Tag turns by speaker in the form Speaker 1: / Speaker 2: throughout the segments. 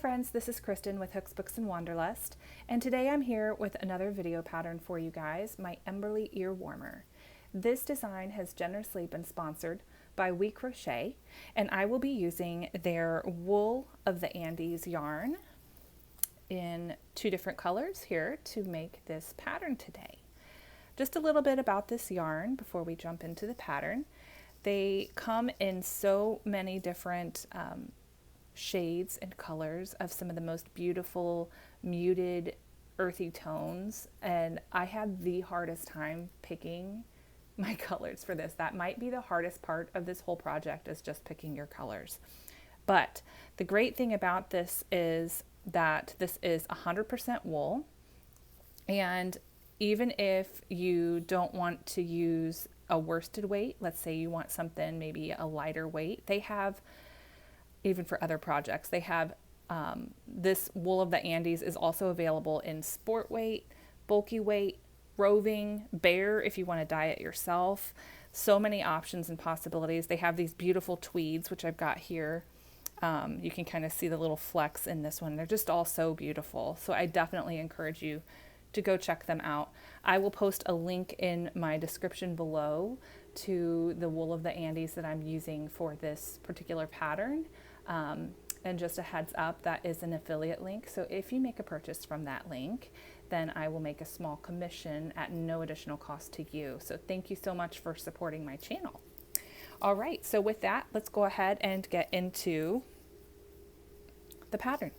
Speaker 1: friends, this is Kristen with Hooks, Books, and Wanderlust, and today I'm here with another video pattern for you guys, my Emberly Ear Warmer. This design has generously been sponsored by We Crochet, and I will be using their Wool of the Andes yarn in two different colors here to make this pattern today. Just a little bit about this yarn before we jump into the pattern. They come in so many different shades and colors of some of the most beautiful muted earthy tones, and I had the hardest time picking my colors for this. That might be the hardest part of this whole project, is just picking your colors. But the great thing about this is that this is 100% wool, and even if you don't want to use a worsted weight, let's say you want something maybe a lighter weight, they have, even for other projects, they have this Wool of the Andes is also available in sport weight, bulky weight, roving, bare if you want to dye it yourself. So many options and possibilities. They have these beautiful tweeds, which I've got here. You can kind of see the little flecks in this one. They're just all so beautiful. So I definitely encourage you to go check them out. I will post a link in my description below to the Wool of the Andes that I'm using for this particular pattern. And just a heads up, that is an affiliate link. So if you make a purchase from that link, then I will make a small commission at no additional cost to you. So thank you so much for supporting my channel. All right, so with that, let's go ahead and get into the pattern.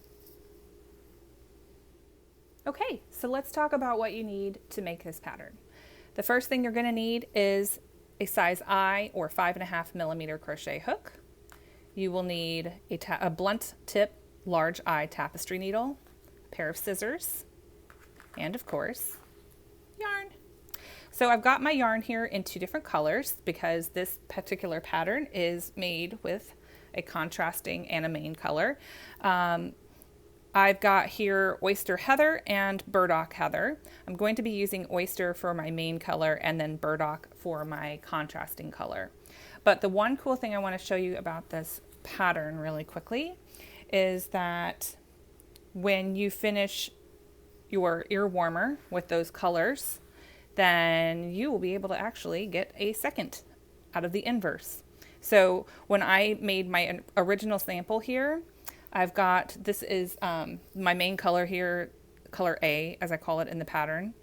Speaker 1: Okay, so let's talk about what you need to make this pattern. The first thing you're going to need is a size I or 5.5mm crochet hook. You will need a blunt tip large eye tapestry needle, a pair of scissors, and of course, yarn. So I've got my yarn here in two different colors because this particular pattern is made with a contrasting and a main color. I've got here Oyster Heather and Burdock Heather. I'm going to be using Oyster for my main color and then Burdock for my contrasting color. But the one cool thing I want to show you about this pattern really quickly is that when you finish your ear warmer with those colors, then you will be able to actually get a second out of the inverse. So when I made my original sample here, I've got, this is my main color here, color A, as I call it in the pattern,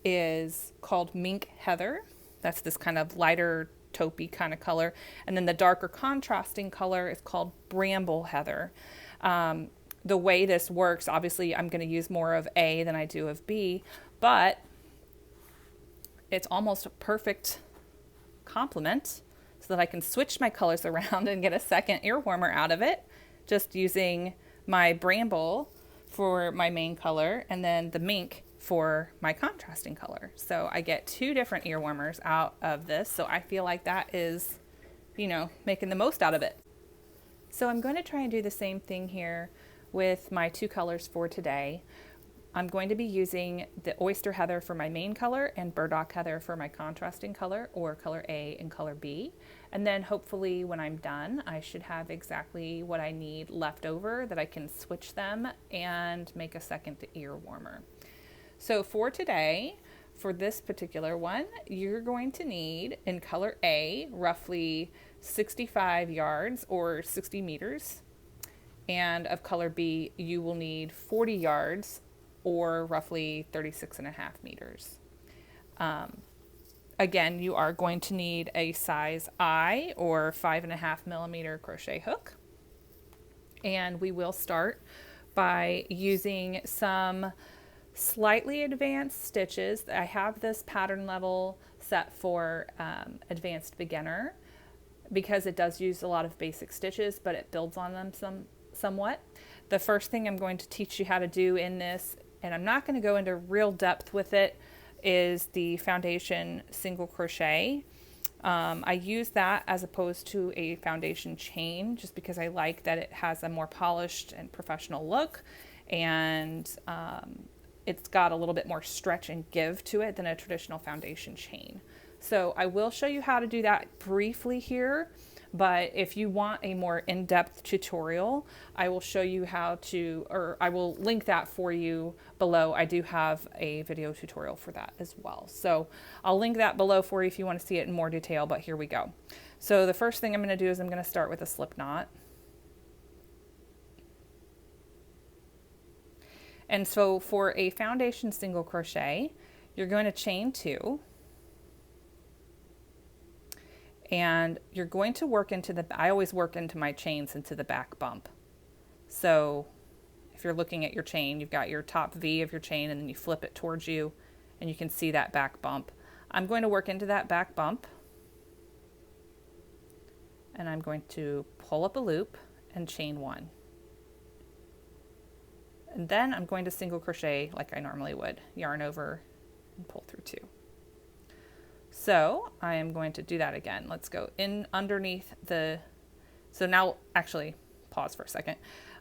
Speaker 1: is called Mink Heather. That's this kind of lighter taupey kind of color. And then the darker contrasting color is called Bramble Heather. The way this works, obviously I'm going to use more of A than I do of B, but it's almost a perfect complement so that I can switch my colors around and get a second ear warmer out of it, just using my Bramble for my main color and then the Mink for my contrasting color. So I get two different ear warmers out of this. So I feel like that is, you know, making the most out of it. So I'm going to try and do the same thing here with my two colors for today. I'm going to be using the Oyster Heather for my main color and Burdock Heather for my contrasting color, or color A and color B. And then hopefully when I'm done, I should have exactly what I need left over that I can switch them and make a second ear warmer. So for today, for this particular one, you're going to need in color A roughly 65 yards or 60 meters. And of color B, you will need 40 yards or roughly 36.5 meters. Again, you are going to need a size I or 5.5mm crochet hook. And we will start by using some slightly advanced stitches. I have this pattern level set for advanced beginner because it does use a lot of basic stitches, but it builds on them somewhat. The first thing I'm going to teach you how to do in this, and I'm not going to go into real depth with it, is the foundation single crochet. I use that as opposed to a foundation chain just because I like that it has a more polished and professional look, and it's got a little bit more stretch and give to it than a traditional foundation chain. So I will show you how to do that briefly here, but if you want a more in-depth tutorial, I will show you how to, or I will link that for you below. I do have a video tutorial for that as well. So I'll link that below for you if you want to see it in more detail, but here we go. So the first thing I'm going to do is I'm going to start with a slip knot. And so for a foundation single crochet, you're going to chain 2. And you're going to work into the, I always work into my chains into the back bump. So if you're looking at your chain, you've got your top V of your chain and then you flip it towards you and you can see that back bump. I'm going to work into that back bump and I'm going to pull up a loop and chain 1. And then I'm going to single crochet like I normally would, yarn over and pull through 2. So I am going to do that again. Let's go in underneath the, so now actually pause for a second.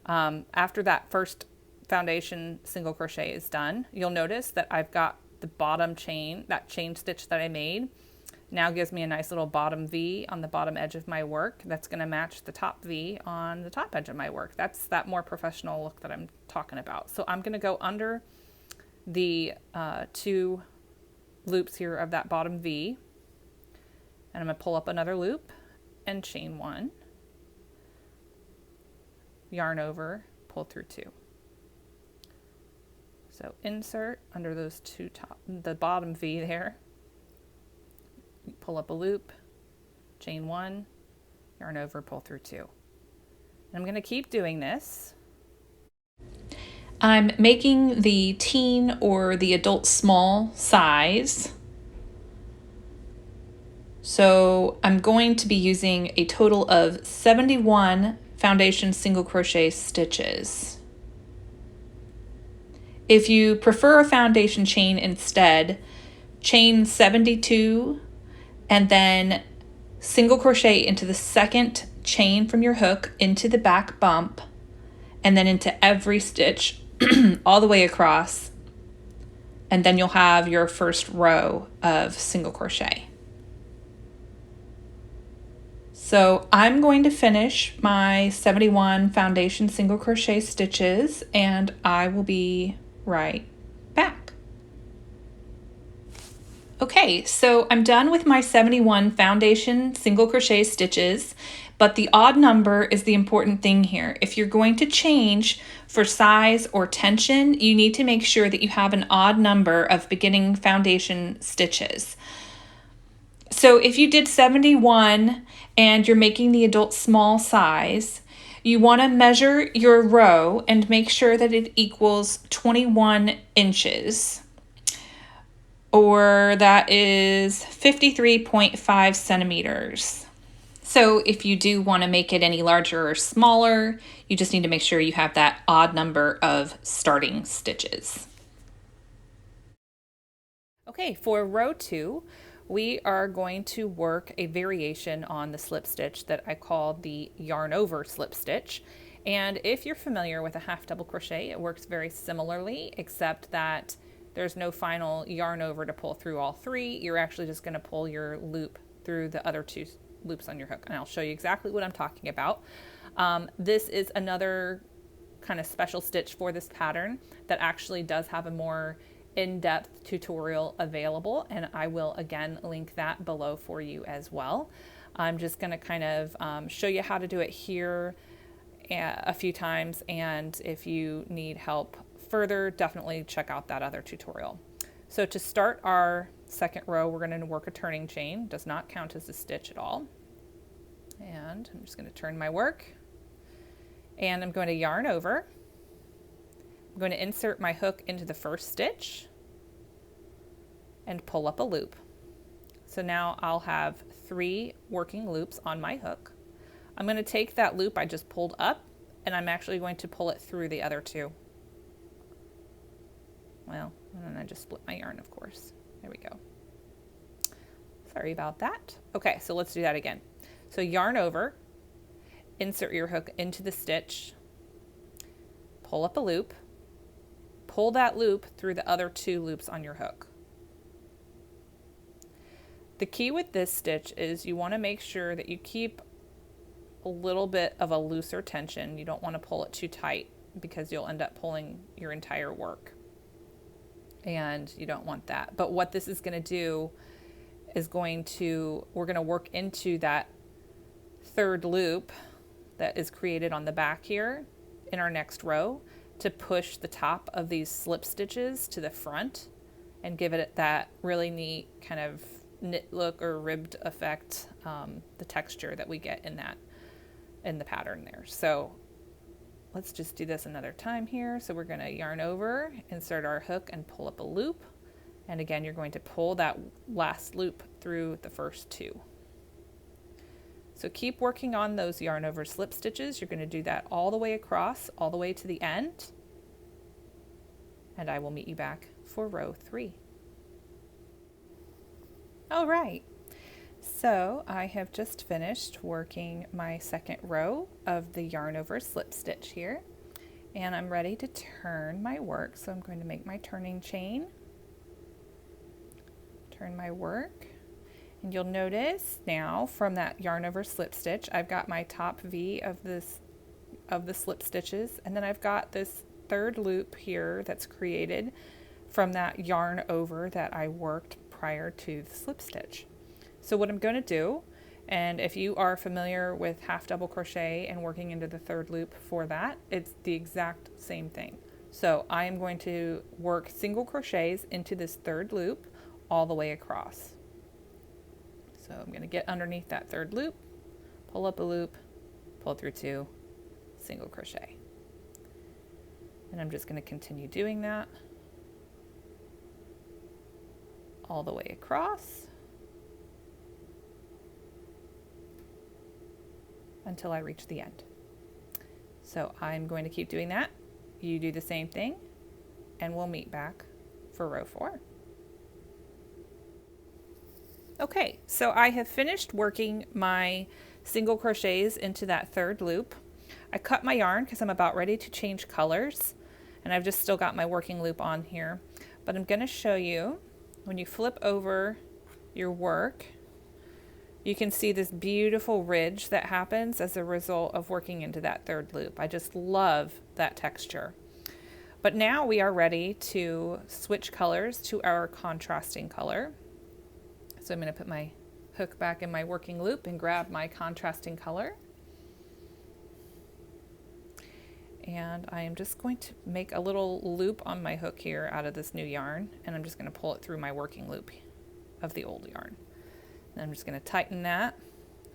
Speaker 1: After that first foundation single crochet is done, you'll notice that I've got the bottom chain, that chain stitch that I made now gives me a nice little bottom V on the bottom edge of my work. That's going to match the top V on the top edge of my work. That's that more professional look that I'm talking about. So I'm going to go under the 2 loops here of that bottom V, and I'm going to pull up another loop and chain 1, yarn over, pull through 2. So insert under those 2 top, the bottom V there, pull up a loop, chain 1, yarn over, pull through 2. And I'm going to keep doing this.
Speaker 2: I'm making the teen or the adult small size. So I'm going to be using a total of 71 foundation single crochet stitches. If you prefer a foundation chain instead, chain 72 and then single crochet into the second chain from your hook into the back bump and then into every stitch all the way across, and then you'll have your first row of single crochet. So I'm going to finish my 71 foundation single crochet stitches and I will be right back. Okay, so I'm done with my 71 foundation single crochet stitches, but the odd number is the important thing here. If you're going to change for size or tension, you need to make sure that you have an odd number of beginning foundation stitches. So if you did 71 and you're making the adult small size, you want to measure your row and make sure that it equals 21 inches. Or that is 53.5 centimeters. So if you do want to make it any larger or smaller, you just need to make sure you have that odd number of starting stitches.
Speaker 1: Okay, for row 2, we are going to work a variation on the slip stitch that I call the yarn over slip stitch. And if you're familiar with a half double crochet, it works very similarly, except that there's no final yarn over to pull through all 3. You're actually just going to pull your loop through the other 2 loops on your hook, and I'll show you exactly what I'm talking about. This is another kind of special stitch for this pattern that actually does have a more in-depth tutorial available, and I will again link that below for you as well. I'm just going to kind of show you how to do it here a few times, and if you need help further, definitely check out that other tutorial. So to start our second row, we're going to work a turning chain. Does not count as a stitch at all. And I'm just going to turn my work, and I'm going to yarn over. I'm going to insert my hook into the first stitch and pull up a loop. So now I'll have 3 working loops on my hook. I'm going to take that loop I just pulled up, and I'm actually going to pull it through the other 2. Well, and then I just split my yarn, of course. There we go. Sorry about that. Okay, so let's do that again. So yarn over, insert your hook into the stitch, pull up a loop, pull that loop through the other 2 loops on your hook. The key with this stitch is you want to make sure that you keep a little bit of a looser tension. You don't want to pull it too tight because you'll end up pulling your entire work, and you don't want that. But what this is going to do is we're going to work into that third loop that is created on the back here in our next row to push the top of these slip stitches to the front and give it that really neat kind of knit look or ribbed effect, the texture that we get in the pattern there. So let's just do this another time here. So we're going to yarn over, insert our hook, and pull up a loop. And again, you're going to pull that last loop through the first two. So keep working on those yarn over slip stitches. You're going to do that all the way across, all the way to the end. And I will meet you back for row 3. All right. So I have just finished working my second row of the yarn over slip stitch here, and I'm ready to turn my work. So I'm going to make my turning chain, turn my work, and you'll notice now from that yarn over slip stitch, I've got my top V of the slip stitches, and then I've got this third loop here that's created from that yarn over that I worked prior to the slip stitch. So what I'm going to do, and if you are familiar with half double crochet and working into the third loop for that, it's the exact same thing. So I am going to work single crochets into this third loop all the way across. So I'm going to get underneath that third loop, pull up a loop, pull through 2, single crochet. And I'm just going to continue doing that all the way across until I reach the end. So I'm going to keep doing that. You do the same thing, and we'll meet back for row 4. Okay, so I have finished working my single crochets into that third loop. I cut my yarn because I'm about ready to change colors, and I've just still got my working loop on here. But I'm going to show you, when you flip over your work, you can see this beautiful ridge that happens as a result of working into that third loop. I just love that texture. But now we are ready to switch colors to our contrasting color. So I'm going to put my hook back in my working loop and grab my contrasting color. And I am just going to make a little loop on my hook here out of this new yarn, and I'm just going to pull it through my working loop of the old yarn. And I'm just going to tighten that.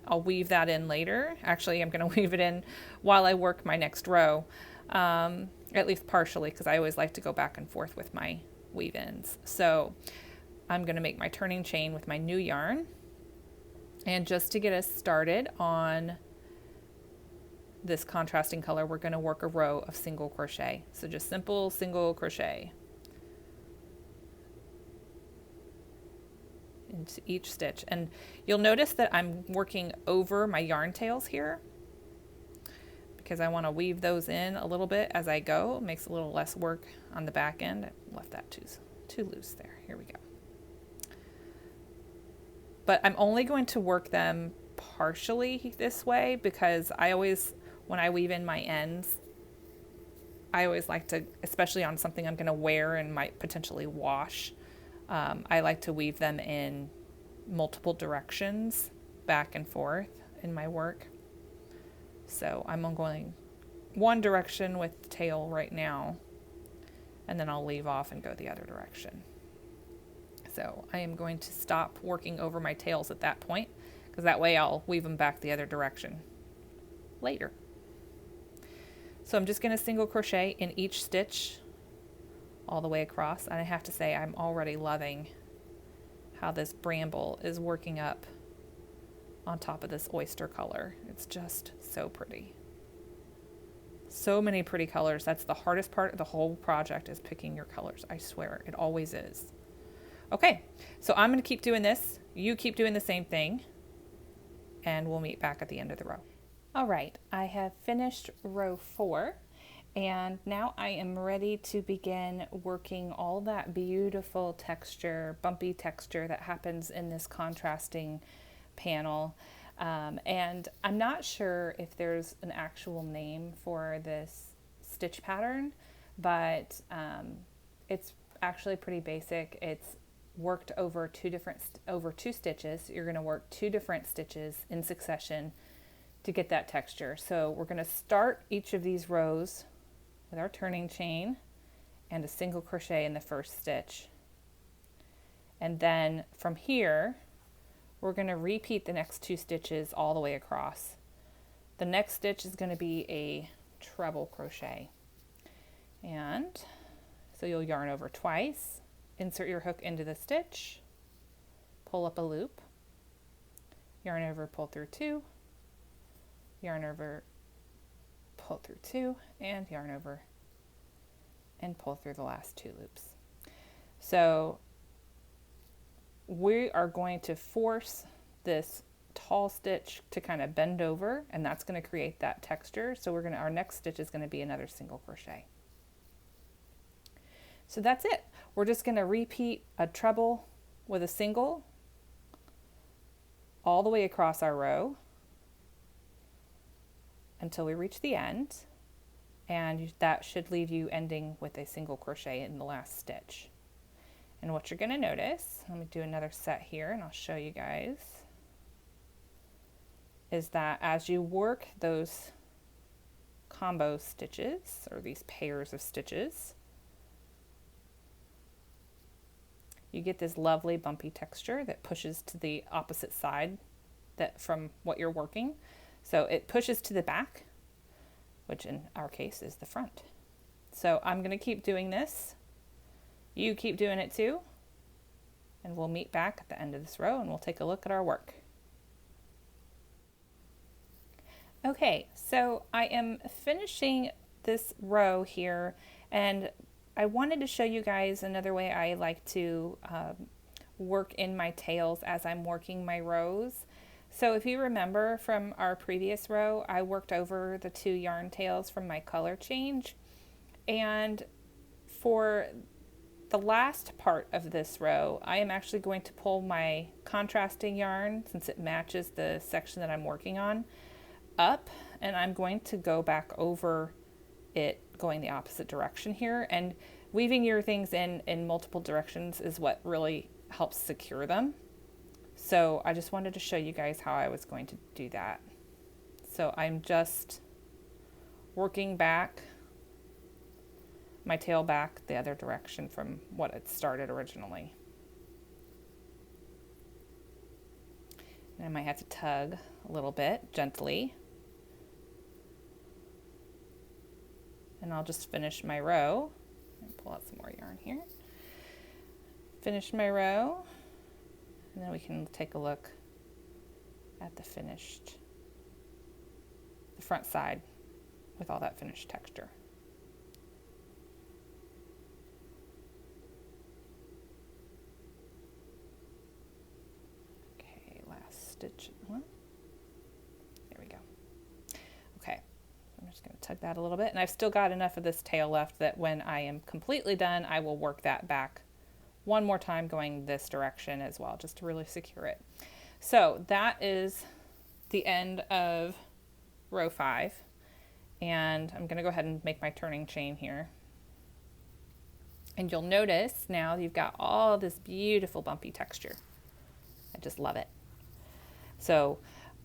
Speaker 1: I'll weave that in later. Actually, I'm going to weave it in while I work my next row, at least partially, because I always like to go back and forth with my weave ins. So I'm going to make my turning chain with my new yarn. And just to get us started on this contrasting color, we're going to work a row of single crochet. So just simple single crochet into each stitch. And you'll notice that I'm working over my yarn tails here because I want to weave those in a little bit as I go. It makes a little less work on the back end. I left that too loose there. Here we go. But I'm only going to work them partially this way because I always, when I weave in my ends, I always like to, especially on something I'm going to wear and might potentially wash, I like to weave them in multiple directions, back and forth in my work. So I'm going one direction with the tail right now, and then I'll leave off and go the other direction. So I am going to stop working over my tails at that point, because that way I'll weave them back the other direction later. So I'm just going to single crochet in each stitch all the way across, and I have to say I'm already loving how this bramble is working up on top of this oyster color. It's just so pretty. So many pretty colors. That's the hardest part of the whole project, is picking your colors. I swear, it always is. Okay, so I'm going to keep doing this. You keep doing the same thing, and we'll meet back at the end of the row. All right, I have finished row 4, And now I am ready to begin working all that beautiful texture, bumpy texture that happens in this contrasting panel. And I'm not sure if there's an actual name for this stitch pattern, but it's actually pretty basic. It's worked over two stitches. You're going to work 2 different stitches in succession to get that texture. So we're going to start each of these rows with our turning chain and a single crochet in the first stitch. And then from here, we're going to repeat the next 2 stitches all the way across. The next stitch is going to be a treble crochet. And so you'll yarn over twice, insert your hook into the stitch, pull up a loop, yarn over, pull through 2, yarn over, pull through 2, and yarn over and pull through the last 2 loops. So we are going to force this tall stitch to kind of bend over, and that's going to create that texture. So our next stitch is going to be another single crochet. So that's it. We're just going to repeat a treble with a single all the way across our row until we reach the end, and that should leave you ending with a single crochet in the last stitch. And what you're going to notice, let me do another set here and I'll show you guys, is that as you work those combo stitches, or these pairs of stitches, you get this lovely bumpy texture that pushes to the opposite side from what you're working. So it pushes to the back, which in our case is the front. So I'm going to keep doing this. You keep doing it too. And we'll meet back at the end of this row and we'll take a look at our work. Okay, so I am finishing this row here, and I wanted to show you guys another way I like to work in my tails as I'm working my rows. So if you remember from our previous row, I worked over the 2 yarn tails from my color change, and for the last part of this row, I am actually going to pull my contrasting yarn, since it matches the section that I'm working on, up, and I'm going to go back over it going the opposite direction here. And weaving your things in multiple directions is what really helps secure them. So I just wanted to show you guys how I was going to do that. So I'm just working back my tail back the other direction from what it started originally. And I might have to tug a little bit gently. And I'll just finish my row. And pull out some more yarn here. Finish my row, and then we can take a look at the front side with all that finished texture. Okay, last stitch. There we go. Okay, I'm just going to tug that a little bit, and I've still got enough of this tail left that when I am completely done, I will work that back one more time going this direction as well, just to really secure it. So that is the end of row 5, and I'm going to go ahead and make my turning chain here. And you'll notice now you've got all this beautiful bumpy texture. I just love it. So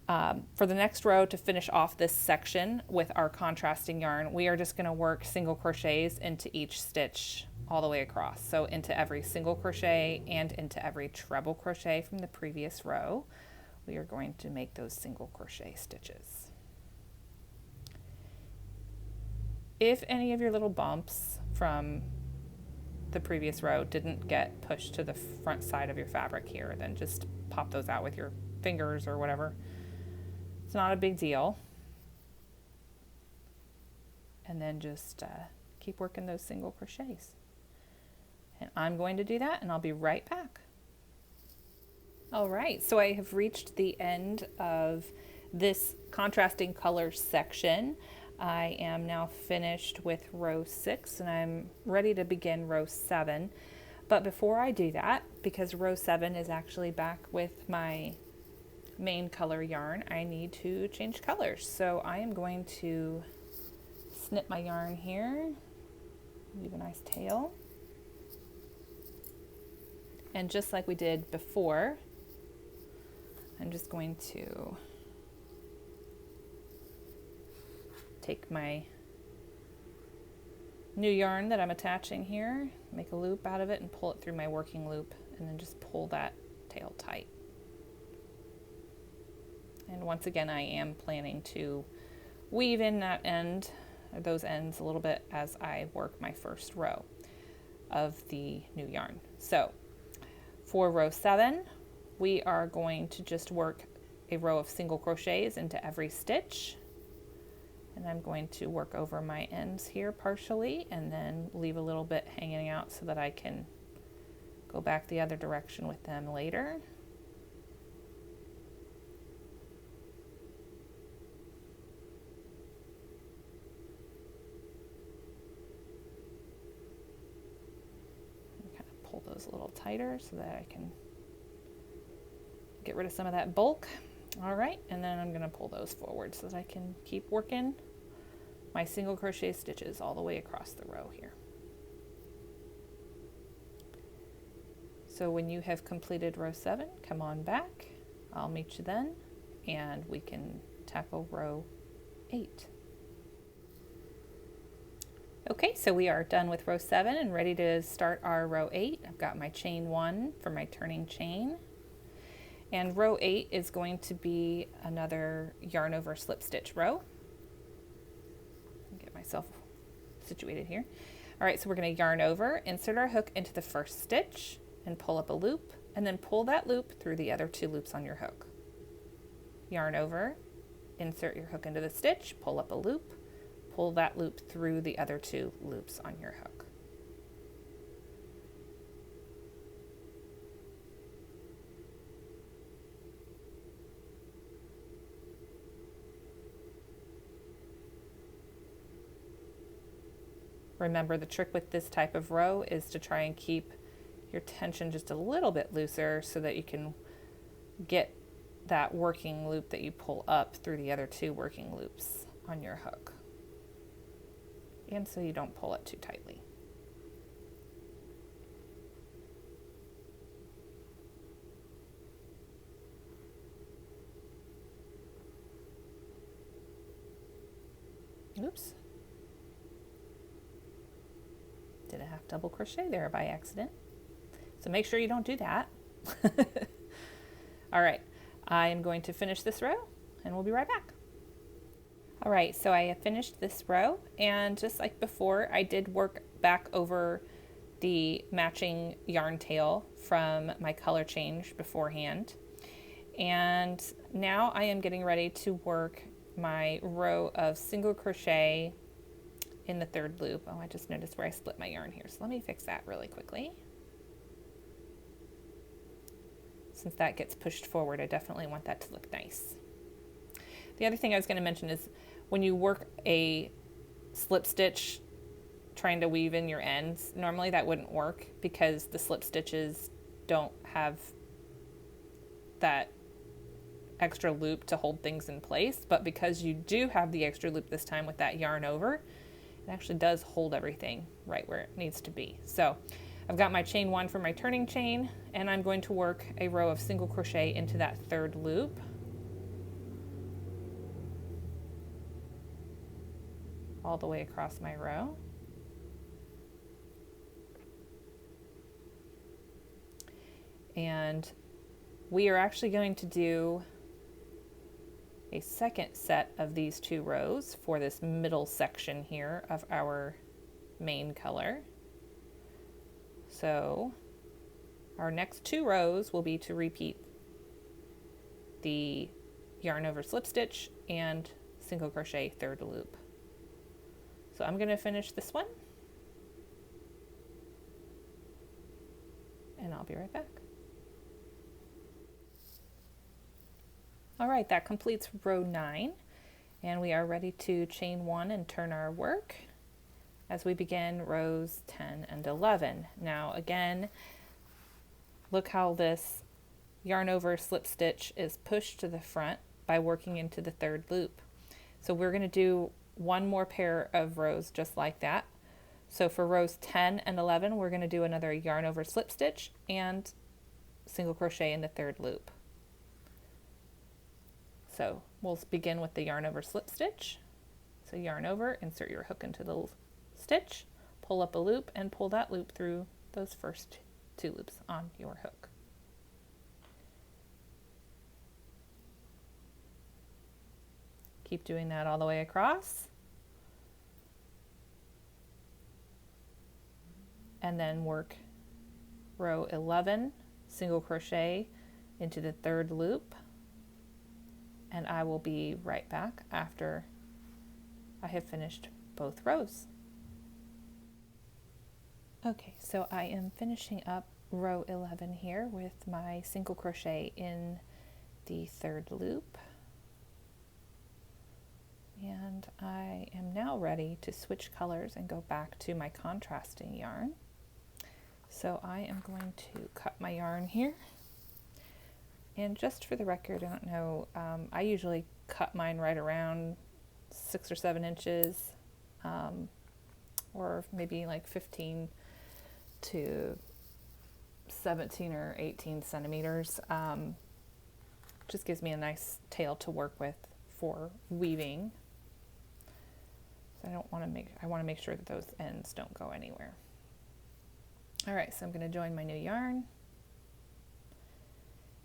Speaker 1: for the next row, to finish off this section with our contrasting yarn, we are just going to work single crochets into each stitch all the way across. So into every single crochet and into every treble crochet from the previous row, we are going to make those single crochet stitches. If any of your little bumps from the previous row didn't get pushed to the front side of your fabric here, then just pop those out with your fingers or whatever. It's not a big deal. And then just keep working those single crochets. And I'm going to do that, and I'll be right back. All right, so I have reached the end of this contrasting colors section. I am now finished with row 6 and I'm ready to begin row 7. But before I do that, because row 7 is actually back with my main color yarn, I need to change colors. So I am going to snip my yarn here, leave a nice tail. And just like we did before, I'm just going to take my new yarn that I'm attaching here, make a loop out of it and pull it through my working loop, and then just pull that tail tight. And once again, I am planning to weave in that end, or those ends a little bit as I work my first row of the new yarn. So for row 7, we are going to just work a row of single crochets into every stitch. And I'm going to work over my ends here partially and then leave a little bit hanging out so that I can go back the other direction with them later. Kind of pull those a little tighter so that I can get rid of some of that bulk. All right, and then I'm going to pull those forward so that I can keep working my single crochet stitches all the way across the row here. So when you have completed row 7, come on back. I'll meet you then, and we can tackle row 8. Okay, so we are done with row 7 and ready to start our row 8. I've got my chain 1 for my turning chain. And row 8 is going to be another yarn over slip stitch row. Get myself situated here. All right, so we're going to yarn over, insert our hook into the first stitch and pull up a loop, and then pull that loop through the other 2 loops on your hook. Yarn over, insert your hook into the stitch, pull up a loop, pull that loop through the other 2 loops on your hook. Remember, the trick with this type of row is to try and keep your tension just a little bit looser so that you can get that working loop that you pull up through the other 2 working loops on your hook. And so you don't pull it too tightly. Oops. Did a half double crochet there by accident. So make sure you don't do that. All right, I am going to finish this row and we'll be right back. All right, so I have finished this row, and just like before, I did work back over the matching yarn tail from my color change beforehand. And now I am getting ready to work my row of single crochet in the 3rd loop. Oh, I just noticed where I split my yarn here, so let me fix that really quickly. Since that gets pushed forward, I definitely want that to look nice. The other thing I was going to mention is when you work a slip stitch trying to weave in your ends, normally that wouldn't work because the slip stitches don't have that extra loop to hold things in place, but because you do have the extra loop this time with that yarn over, it actually does hold everything right where it needs to be. So I've got my chain 1 for my turning chain, and I'm going to work a row of single crochet into that 3rd loop. All the way across my row. And we are actually going to do a second set of these 2 rows for this middle section here of our main color. So our next 2 rows will be to repeat the yarn over slip stitch and single crochet 3rd loop. So I'm going to finish this one and I'll be right back. All right, that completes row 9. And we are ready to chain 1 and turn our work as we begin rows 10 and 11. Now again, look how this yarn over slip stitch is pushed to the front by working into the 3rd loop. So we're going to do one more pair of rows just like that. So for rows 10 and 11, we're going to do another yarn over slip stitch and single crochet in the 3rd loop. So we'll begin with the yarn over slip stitch. So yarn over, insert your hook into the stitch, pull up a loop, and pull that loop through those first 2 loops on your hook. Keep doing that all the way across. And then work row 11, single crochet into the 3rd loop. And I will be right back after I have finished both rows. Okay, so I am finishing up row 11 here with my single crochet in the 3rd loop. And I am now ready to switch colors and go back to my contrasting yarn. So I am going to cut my yarn here. And just for the record, I don't know, I usually cut mine right around 6 or 7 inches, or maybe like 15 to 17 or 18 centimeters. Just gives me a nice tail to work with for weaving. So I want to make sure that those ends don't go anywhere. All right, so I'm going to join my new yarn.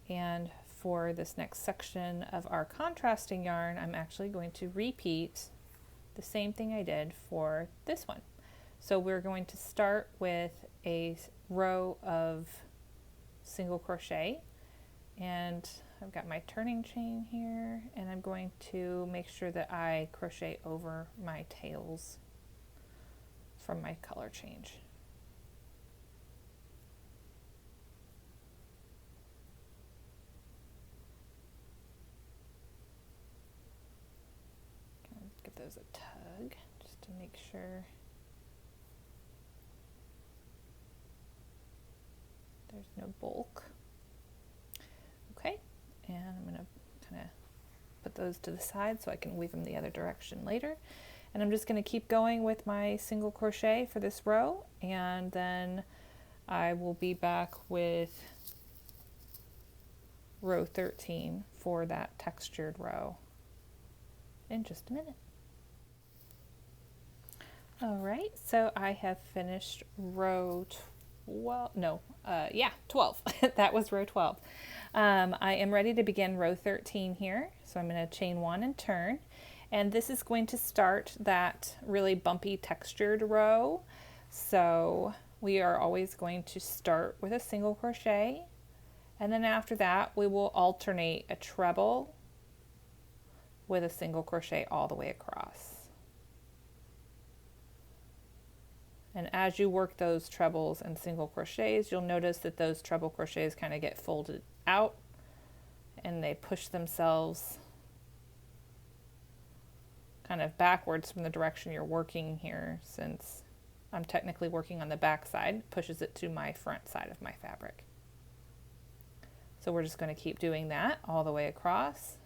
Speaker 1: And for this next section of our contrasting yarn, I'm actually going to repeat the same thing I did for this one. So we're going to start with a row of single crochet, and I've got my turning chain here, and I'm going to make sure that I crochet over my tails from my color change. Give those a tug just to make sure there's no bulk. Okay, and I'm going to kind of put those to the side so I can weave them the other direction later. And I'm just going to keep going with my single crochet for this row, and then I will be back with row 13 for that textured row in just a minute. All right, so I have finished row 12. 12. That was row 12. I am ready to begin row 13 here. So I'm going to chain 1 and turn. And this is going to start that really bumpy textured row. So we are always going to start with a single crochet. And then after that, we will alternate a treble with a single crochet all the way across. And as you work those trebles and single crochets, you'll notice that those treble crochets kind of get folded out and they push themselves kind of backwards from the direction you're working here, since I'm technically working on the back side, pushes it to my front side of my fabric. So we're just going to keep doing that all the way across.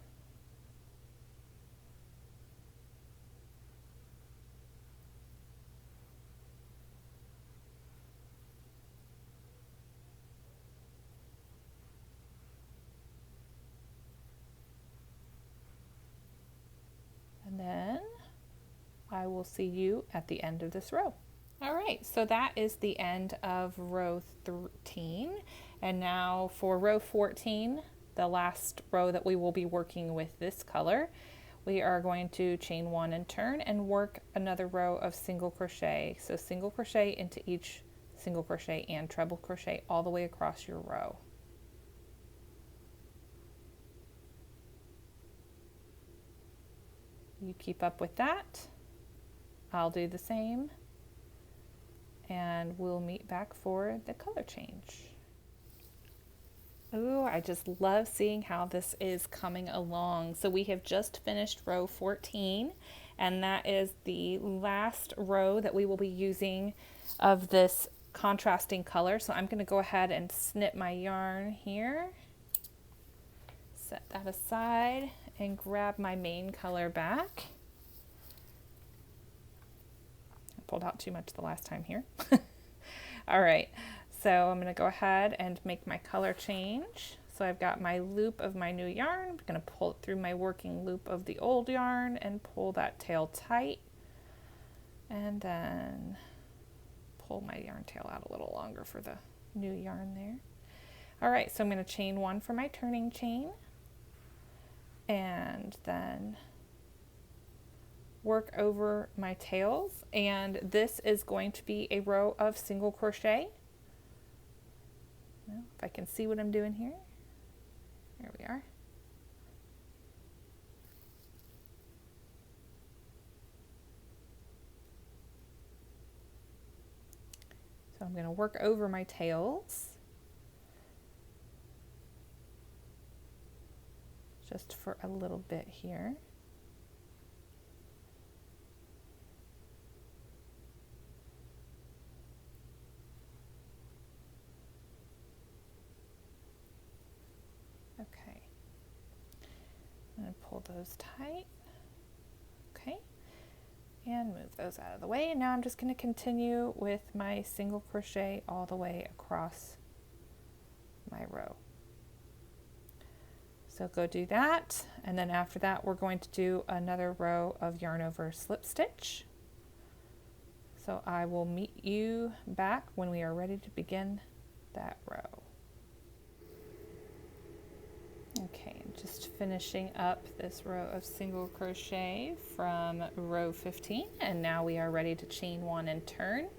Speaker 1: And then I will see you at the end of this row. All right, so that is the end of row 13. And now for row 14, the last row that we will be working with this color, we are going to chain 1 and turn and work another row of single crochet. So single crochet into each single crochet and treble crochet all the way across your row. You keep up with that. I'll do the same, and we'll meet back for the color change. Ooh, I just love seeing how this is coming along. So we have just finished row 14, and that is the last row that we will be using of this contrasting color. So I'm going to go ahead and snip my yarn here, set that aside, and grab my main color back. I pulled out too much the last time here. All right, so I'm going to go ahead and make my color change. So I've got my loop of my new yarn. I'm going to pull it through my working loop of the old yarn and pull that tail tight. And then pull my yarn tail out a little longer for the new yarn there. All right, so I'm going to chain one for my turning chain. And then work over my tails, and this is going to be a row of single crochet. Well, if I can see what I'm doing here. There we are. So I'm going to work over my tails just for a little bit here. Okay, I'm going to pull those tight. Okay, and move those out of the way. And now I'm just going to continue with my single crochet all the way across my row. So go do that, and then after that we're going to do another row of yarn over slip stitch. So I will meet you back when we are ready to begin that row. Okay, just finishing up this row of single crochet from row 15, and now we are ready to chain one and turn,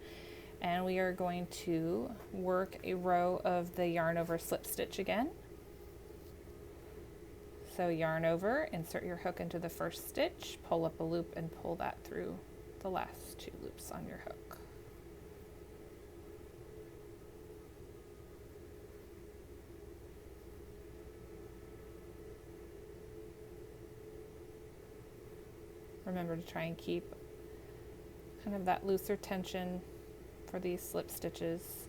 Speaker 1: and we are going to work a row of the yarn over slip stitch again. So yarn over, insert your hook into the first stitch, pull up a loop and pull that through the last two loops on your hook. Remember to try and keep kind of that looser tension for these slip stitches.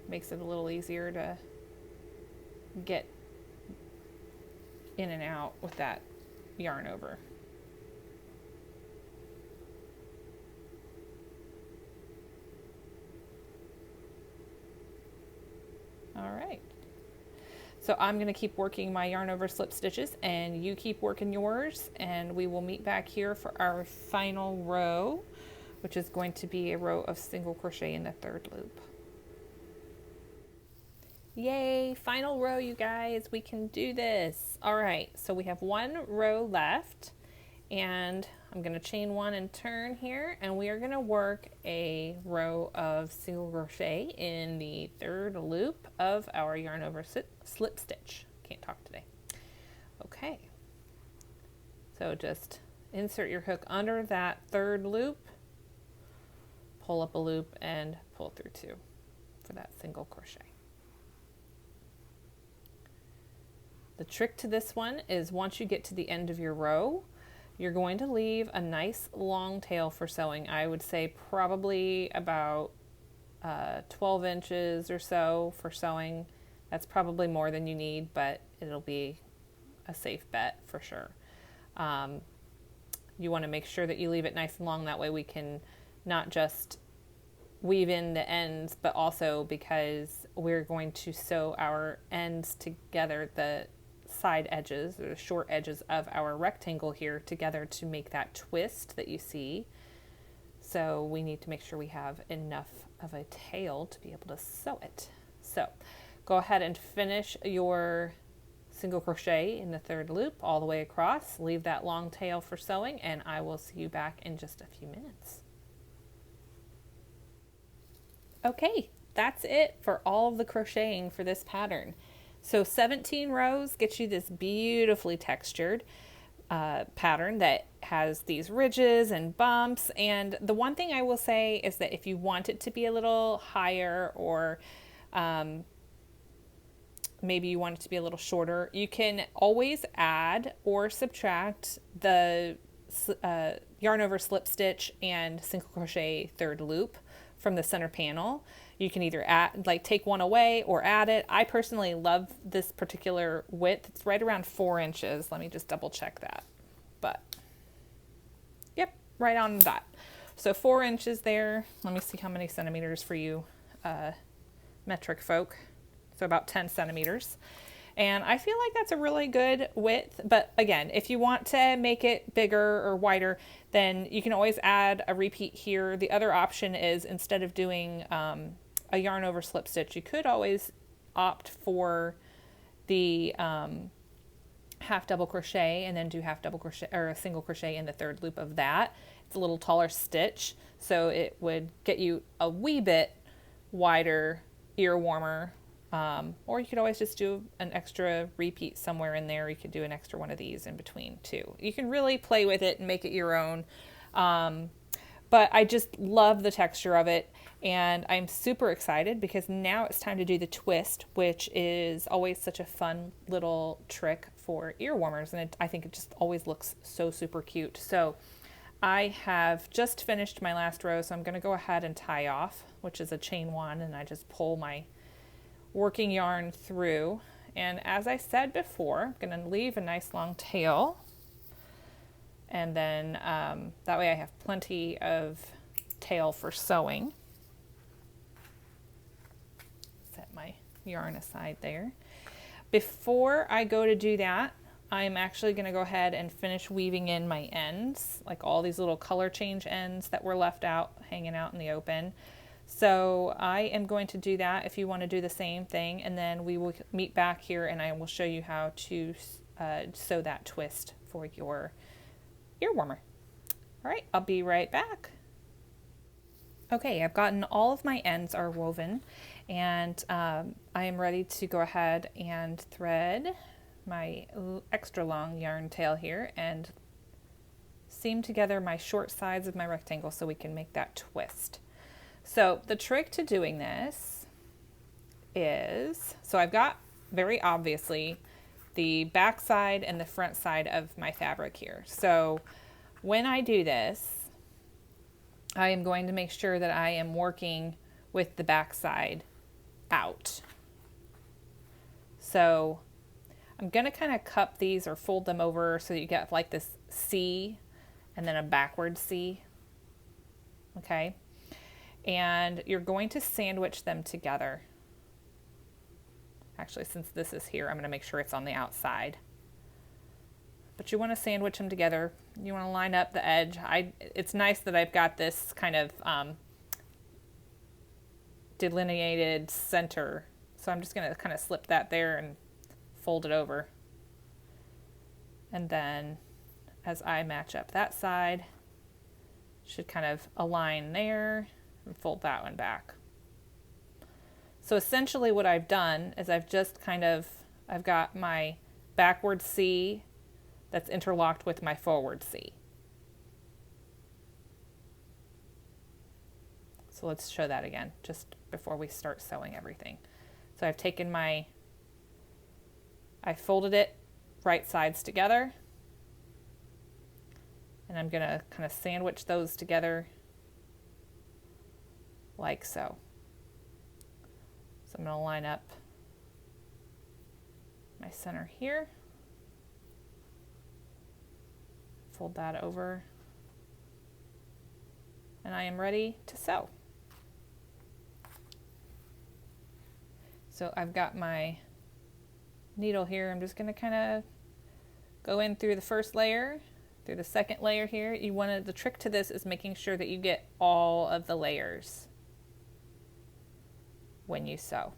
Speaker 1: Makes it a little easier to get in and out with that yarn over. All right. So I'm going to keep working my yarn over slip stitches, and you keep working yours, and we will meet back here for our final row, which is going to be a row of single crochet in the third loop. Yay, final row, you guys, we can do this. All right, so we have one row left, and I'm going to chain one and turn here, and we are going to work a row of single crochet in the third loop of our yarn over slip stitch. Can't talk today. Okay, so just insert your hook under that third loop, pull up a loop, and pull through two for that single crochet. The trick to this one is once you get to the end of your row, you're going to leave a nice long tail for sewing. I would say probably about 12 inches or so for sewing. That's probably more than you need, but it'll be a safe bet for sure. You want to make sure that you leave it nice and long. That way we can not just weave in the ends, but also because we're going to sew our ends together, the side edges or the short edges of our rectangle here together to make that twist that you see. So we need to make sure we have enough of a tail to be able to sew it. So go ahead and finish your single crochet in the third loop all the way across. Leave that long tail for sewing, and I will see you back in just a few minutes. Okay, that's it for all of the crocheting for this pattern. So 17 rows gets you this beautifully textured pattern that has these ridges and bumps. And the one thing I will say is that if you want it to be a little higher or Maybe you want it to be a little shorter. You can always add or subtract the yarn over slip stitch and single crochet third loop from the center panel. You can either add, like, take one away or add it. I personally love this particular width. It's right around 4 inches. Let me just double check that. But yep, right on the dot. So 4 inches there. Let me see how many centimeters for you metric folk. So about 10 centimeters. And I feel like that's a really good width. But again, if you want to make it bigger or wider, then you can always add a repeat here. The other option is, instead of doing a yarn over slip stitch, you could always opt for the half double crochet and then do half double crochet or a single crochet in the third loop of that. It's a little taller stitch, so it would get you a wee bit wider ear warmer. Or you could always just do an extra repeat somewhere in there. You could do an extra one of these in between too. You can really play with it and make it your own. But I just love the texture of it, and I'm super excited because now it's time to do the twist, which is always such a fun little trick for ear warmers, and I think it just always looks so super cute. So I have just finished my last row, so I'm going to go ahead and tie off, which is a chain 1, and I just pull my working yarn through. And as I said before, I'm going to leave a nice long tail, and then that way I have plenty of tail for sewing. Set my yarn aside there. Before I go to do that, I'm actually going to go ahead and finish weaving in my ends, like all these little color change ends that were left out, hanging out in the open. So I am going to do that if you want to do the same thing, and then we will meet back here and I will show you how to sew that twist for your ear warmer. All right, I'll be right back. Okay, I've gotten all of my ends are woven, and I am ready to go ahead and thread my extra long yarn tail here and seam together my short sides of my rectangle so we can make that twist. So the trick to doing this is, so I've got very obviously the back side and the front side of my fabric here. So when I do this, I am going to make sure that I am working with the back side out. So I'm going to kind of cup these or fold them over so that you get like this C and then a backward C. Okay. And you're going to sandwich them together. Actually, since this is here, I'm going to make sure it's on the outside. But you want to sandwich them together. You want to line up the edge. It's nice that I've got this kind of delineated center. So I'm just going to kind of slip that there and fold it over. And then as I match up that side, should kind of align there and fold that one back. So essentially what I've done is I've got my backward C that's interlocked with my forward C. So let's show that again just before we start sewing everything. So I folded it right sides together, and I'm going to kind of sandwich those together like so. So I'm going to line up my center here, fold that over, and I am ready to sew. So I've got my needle here. I'm just going to kind of go in through the first layer, through the second layer here. The trick to this is making sure that you get all of the layers when you sew.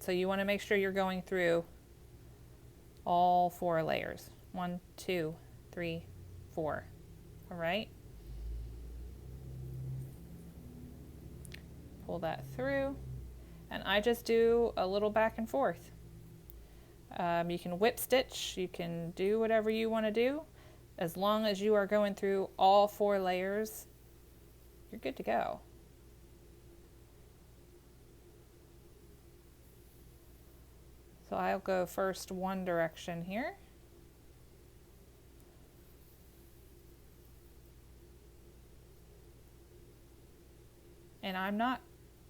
Speaker 1: So you want to make sure you're going through all 4 layers. 1, 2, 3, 4. All right. Pull that through, and I just do a little back and forth. You can whip stitch, you can do whatever you want to do. As long as you are going through all 4 layers, you're good to go. So I'll go first one direction here. And I'm not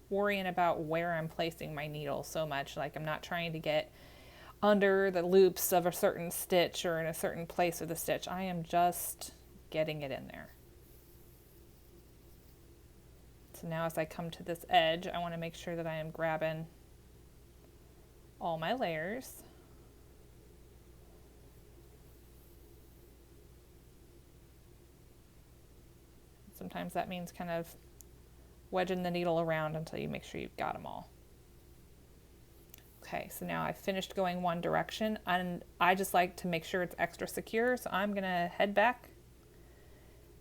Speaker 1: worrying about where I'm placing my needle so much. Like, I'm not trying to get under the loops of a certain stitch or in a certain place of the stitch. I am just getting it in there. So now as I come to this edge, I want to make sure that I am grabbing all my layers. Sometimes that means kind of wedging the needle around until you make sure you've got them all. Okay, so now I've finished going one direction, and I just like to make sure it's extra secure, so I'm gonna head back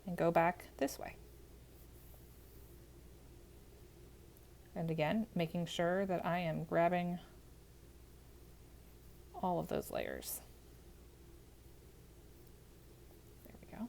Speaker 1: and go back this way. And again, making sure that I am grabbing all of those layers. There we go.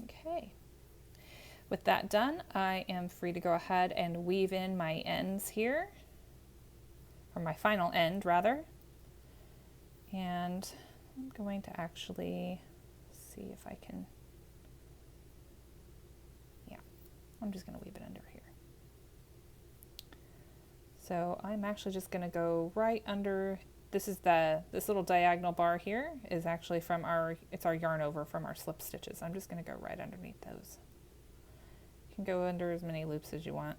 Speaker 1: Okay, with that done, I am free to go ahead and weave in my ends here, or my final end rather. And I'm going to actually see if I can, yeah, I'm just going to weave it under here. So I'm actually just going to go right under. This is this little diagonal bar here is actually from it's our yarn over from our slip stitches. I'm just going to go right underneath those. You can go under as many loops as you want.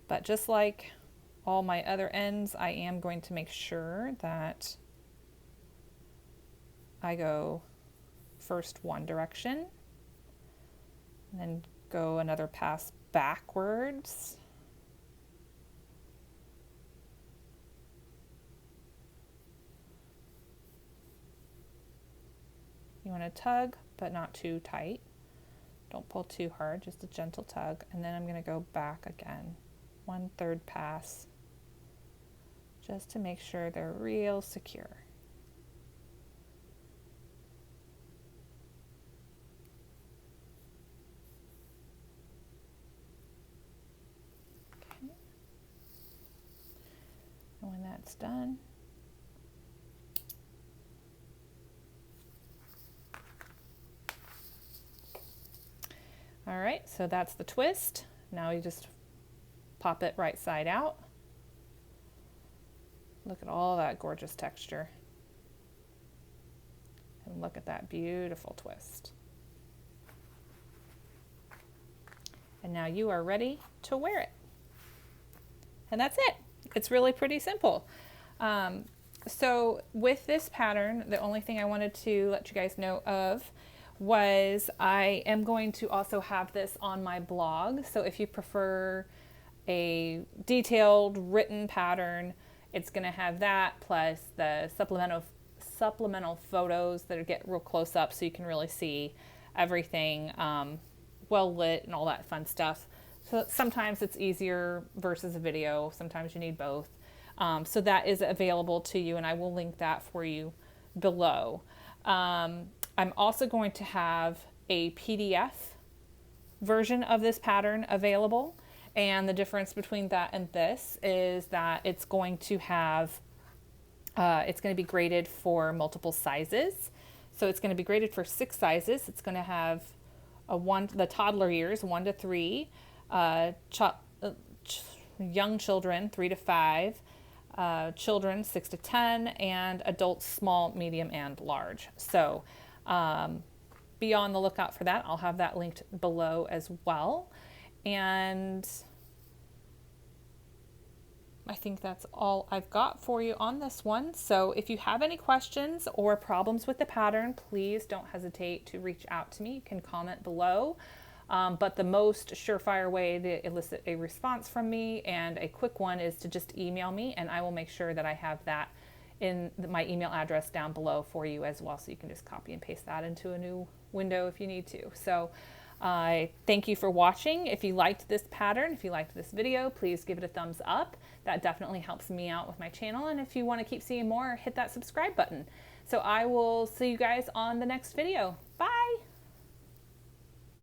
Speaker 1: But just like all my other ends, I am going to make sure that I go first one direction and then go another pass backwards. You want to tug, but not too tight. Don't pull too hard, just a gentle tug. And then I'm going to go back again, 1/3 pass, just to make sure they're real secure. Okay. And when that's done, all right, so that's the twist. Now you just pop it right side out. Look at all that gorgeous texture. And look at that beautiful twist. And now you are ready to wear it. And that's it. It's really pretty simple. So with this pattern, the only thing I wanted to let you guys know of was I am going to also have this on my blog. So if you prefer a detailed written pattern, it's going to have that plus the supplemental photos that get real close up so you can really see everything well lit and all that fun stuff. So sometimes it's easier versus a video. Sometimes you need both. So that is available to you, and I will link that for you below. I'm also going to have a PDF version of this pattern available, and the difference between that and this is that it's going to have, it's going to be graded for multiple sizes. So it's going to be graded for 6 sizes. It's going to have the toddler years, 1 to 3, young children, 3 to 5, children, 6 to 10, and adults, small, medium, and large. So be on the lookout for that. I'll have that linked below as well. And I think that's all I've got for you on this one. So if you have any questions or problems with the pattern, please don't hesitate to reach out to me. You can comment below. But the most surefire way to elicit a response from me, and a quick one, is to just email me, and I will make sure that I have that in my email address down below for you as well, so you can just copy and paste that into a new window if you need to. So I thank you for watching. If you liked this pattern, if you liked this video, please give it a thumbs up. That definitely helps me out with my channel, and if you want to keep seeing more, hit that subscribe button. So I will see you guys on the next video. Bye!